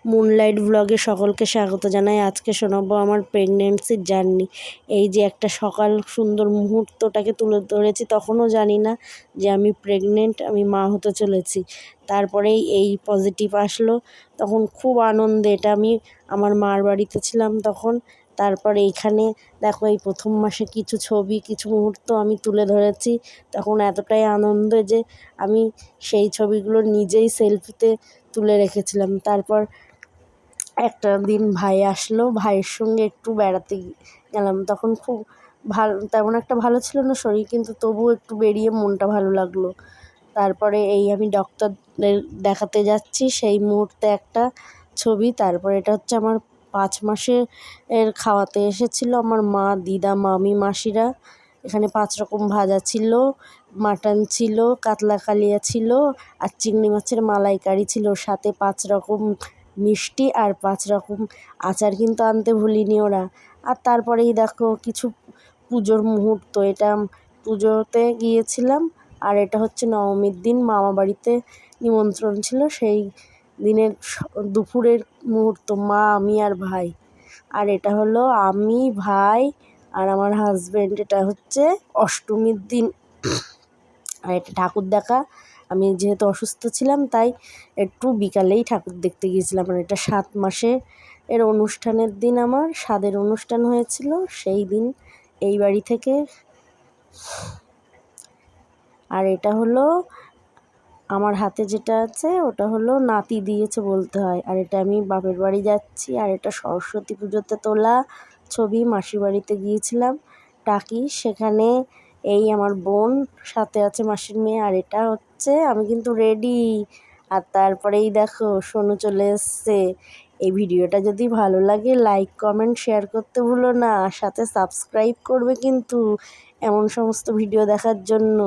Moonlight ব্লগে সকলকে স্বাগত জানাই। আজকে শোনাবো আমার প্রেগনেন্সির জার্নি। এই যে একটা সকাল সুন্দর মুহূর্তটাকে তুলে ধরেছি, তখনও জানি না যে আমি প্রেগনেন্ট, আমি মা হতে চলেছি। তারপরেই এই পজিটিভ আসলো, তখন খুব আনন্দে। এটা আমি আমার মার বাড়িতে ছিলাম তখন। তারপরে এইখানে দেখো, এই প্রথম মাসে কিছু ছবি, কিছু মুহূর্ত আমি তুলে ধরেছি। তখন এতটাই আনন্দ যে আমি সেই ছবিগুলো নিজেই সেলফিতে তুলে রেখেছিলাম। তারপর একটা দিন ভাই আসলো, ভাইয়ের সঙ্গে একটু বেড়াতে গেলাম। তখন খুব ভালো, তেমন একটা ভালো ছিল না শরীর, কিন্তু তবুও একটু বেরিয়ে মনটা ভালো লাগলো। তারপরে এই আমি ডক্টরদের দেখাতে যাচ্ছি, সেই মুহূর্তে একটা ছবি। তারপরে এটা হচ্ছে আমার 5 মাসের খাওয়াতে এসেছিলো আমার মা, দিদা, মামি, মাসিরা। এখানে 5 রকম ভাজা ছিল, মাটন ছিল, কাতলা কালিয়া ছিল, আর চিংড়ি মাছের মালাইকারি ছিল, সাথে 5 রকম মিষ্টি আর 5 রকম আচার কিন্তু আনতে ভুলিনি ওরা। আর তারপরেই দেখো কিছু পুজোর মুহূর্ত। এটা পুজোতে গিয়েছিলাম, আর এটা হচ্ছে নবমীর দিন মামা বাড়িতে নিমন্ত্রণ ছিল, সেই দিনের দুপুরের মুহূর্ত। মা, আমি আর ভাই। আর এটা হলো আমি, ভাই আর আমার হাজব্যান্ড। এটা হচ্ছে অষ্টমীর দিন। আর এটা ঠাকুর দেখা। আমি যেহেতু অসুস্থ ছিলাম, তাই একটু বিকালেই ঠাকুর দেখতে গিয়েছিলাম। আর এটা 7 মাসের অনুষ্ঠানের দিন, আমার স্বাদের অনুষ্ঠান হয়েছিল সেই দিন এই বাড়ি থেকে। আর এটা হলো আমার হাতে যেটা আছে, ওটা হলো নাতি দিয়েছে বলতে হয়। আর এটা আমি বাপের বাড়ি যাচ্ছি। আর এটা সরস্বতী পুজোতে তোলা ছবি, মাসির বাড়িতে গিয়েছিলাম টাকি, সেখানে এই আমার বোন, সাথে আছে মাসির মেয়ে। আর এটা হচ্ছে আমি কিন্তু রেডি। আর তারপরেই দেখো সোনু চলে এসছে। এই ভিডিওটা যদি ভালো লাগে লাইক, কমেন্ট, শেয়ার করতে ভুলো না, সাথে সাবস্ক্রাইব করবে কিন্তু এমন সমস্ত ভিডিও দেখার জন্য।